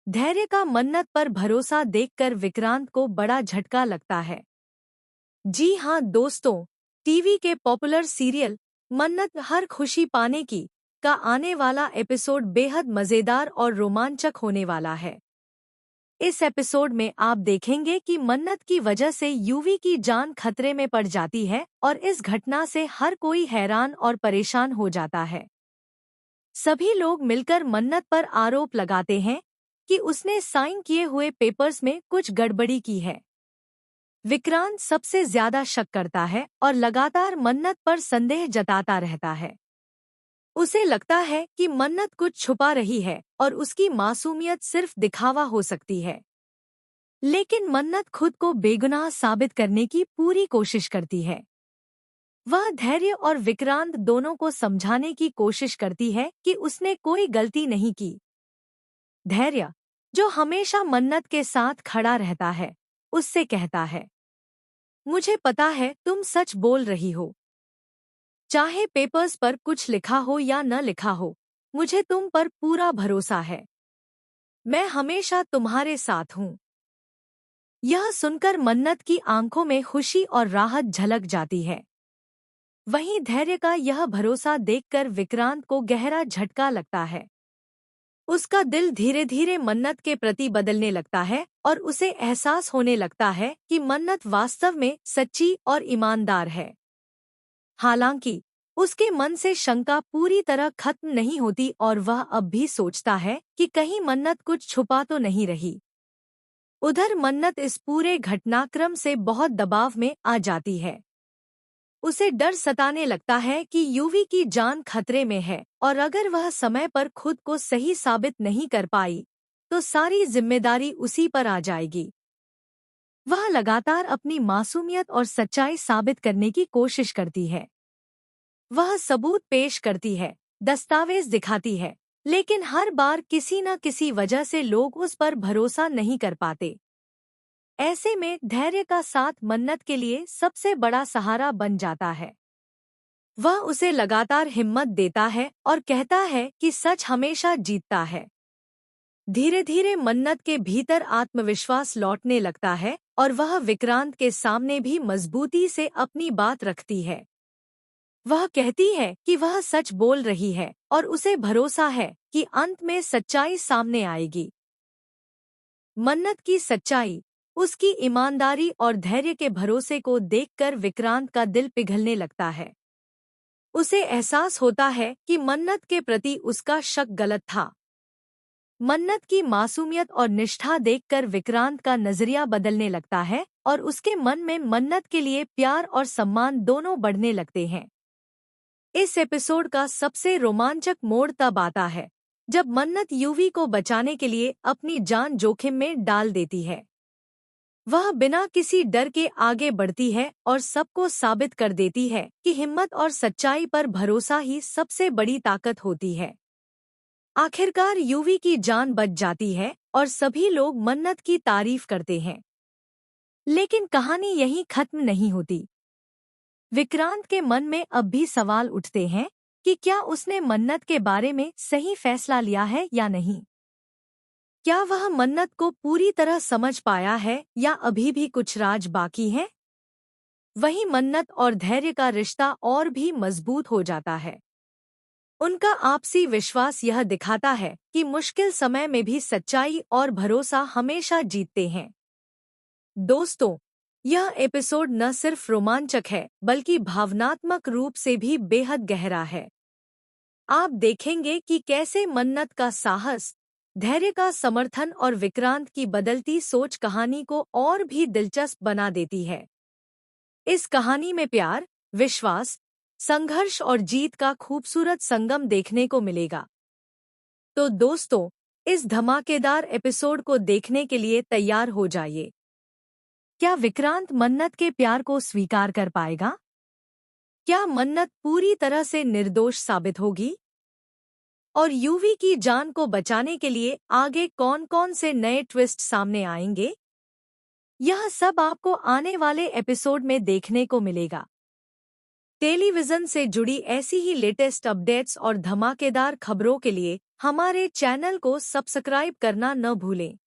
धैर्य का मन्नत पर भरोसा देखकर विक्रांत को बड़ा झटका लगता है। जी हाँ दोस्तों, टीवी के पॉपुलर सीरियल मन्नत हर खुशी पाने की का आने वाला एपिसोड बेहद मजेदार और रोमांचक होने वाला है। इस एपिसोड में आप देखेंगे कि मन्नत की वजह से यूवी की जान खतरे में पड़ जाती है और इस घटना से हर कोई हैरान और परेशान हो जाता है। सभी लोग मिलकर मन्नत पर आरोप लगाते हैं कि उसने साइन किए हुए पेपर्स में कुछ गड़बड़ी की है। विक्रांत सबसे ज्यादा शक करता है और लगातार मन्नत पर संदेह जताता रहता है। उसे लगता है कि मन्नत कुछ छुपा रही है और उसकी मासूमियत सिर्फ दिखावा हो सकती है। लेकिन मन्नत खुद को बेगुनाह साबित करने की पूरी कोशिश करती है। वह धैर्य और विक्रांत दोनों को समझाने की कोशिश करती है कि उसने कोई गलती नहीं की। धैर्य, जो हमेशा मन्नत के साथ खड़ा रहता है, उससे कहता है, मुझे पता है तुम सच बोल रही हो। चाहे पेपर्स पर कुछ लिखा हो या न लिखा हो, मुझे तुम पर पूरा भरोसा है। मैं हमेशा तुम्हारे साथ हूँ। यह सुनकर मन्नत की आंखों में खुशी और राहत झलक जाती है। वहीं धैर्य का यह भरोसा देखकर विक्रांत को गहरा झटका लगता है। उसका दिल धीरे धीरे मन्नत के प्रति बदलने लगता है और उसे एहसास होने लगता है कि मन्नत वास्तव में सच्ची और ईमानदार है। हालांकि उसके मन से शंका पूरी तरह खत्म नहीं होती और वह अब भी सोचता है कि कहीं मन्नत कुछ छुपा तो नहीं रही। उधर मन्नत इस पूरे घटनाक्रम से बहुत दबाव में आ जाती है। उसे डर सताने लगता है कि यूवी की जान खतरे में है और अगर वह समय पर खुद को सही साबित नहीं कर पाई तो सारी जिम्मेदारी उसी पर आ जाएगी। वह लगातार अपनी मासूमियत और सच्चाई साबित करने की कोशिश करती है। वह सबूत पेश करती है, दस्तावेज दिखाती है, लेकिन हर बार किसी न किसी वजह से लोग उस पर भरोसा नहीं कर पाते। ऐसे में धैर्य का साथ मन्नत के लिए सबसे बड़ा सहारा बन जाता है। वह उसे लगातार हिम्मत देता है और कहता है कि सच हमेशा जीतता है। धीरे धीरे मन्नत के भीतर आत्मविश्वास लौटने लगता है और वह विक्रांत के सामने भी मजबूती से अपनी बात रखती है। वह कहती है कि वह सच बोल रही है और उसे भरोसा है कि अंत में सच्चाई सामने आएगी। मन्नत की सच्चाई, उसकी ईमानदारी और धैर्य के भरोसे को देखकर विक्रांत का दिल पिघलने लगता है। उसे एहसास होता है कि मन्नत के प्रति उसका शक गलत था। मन्नत की मासूमियत और निष्ठा देखकर विक्रांत का नजरिया बदलने लगता है और उसके मन में मन्नत के लिए प्यार और सम्मान दोनों बढ़ने लगते हैं। इस एपिसोड का सबसे रोमांचक मोड़ तब आता है जब मन्नत यूवी को बचाने के लिए अपनी जान जोखिम में डाल देती है। वह बिना किसी डर के आगे बढ़ती है और सबको साबित कर देती है कि हिम्मत और सच्चाई पर भरोसा ही सबसे बड़ी ताकत होती है। आखिरकार यूवी की जान बच जाती है और सभी लोग मन्नत की तारीफ करते हैं। लेकिन कहानी यहीं खत्म नहीं होती। विक्रांत के मन में अब भी सवाल उठते हैं कि क्या उसने मन्नत के बारे में सही फैसला लिया है या नहीं। क्या वह मन्नत को पूरी तरह समझ पाया है या अभी भी कुछ राज बाकी है। वहीं मन्नत और धैर्य का रिश्ता और भी मजबूत हो जाता है। उनका आपसी विश्वास यह दिखाता है कि मुश्किल समय में भी सच्चाई और भरोसा हमेशा जीतते हैं। दोस्तों, यह एपिसोड न सिर्फ रोमांचक है बल्कि भावनात्मक रूप से भी बेहद गहरा है। आप देखेंगे कि कैसे मन्नत का साहस, धैर्य का समर्थन और विक्रांत की बदलती सोच कहानी को और भी दिलचस्प बना देती है। इस कहानी में प्यार, विश्वास, संघर्ष और जीत का खूबसूरत संगम देखने को मिलेगा। तो दोस्तों, इस धमाकेदार एपिसोड को देखने के लिए तैयार हो जाइए। क्या विक्रांत मन्नत के प्यार को स्वीकार कर पाएगा? क्या मन्नत पूरी तरह से निर्दोष साबित होगी? और यूवी की जान को बचाने के लिए आगे कौन-कौन से नए ट्विस्ट सामने आएंगे? यह सब आपको आने वाले एपिसोड में देखने को मिलेगा। टेलीविजन से जुड़ी ऐसी ही लेटेस्ट अपडेट्स और धमाकेदार खबरों के लिए हमारे चैनल को सब्सक्राइब करना न भूलें।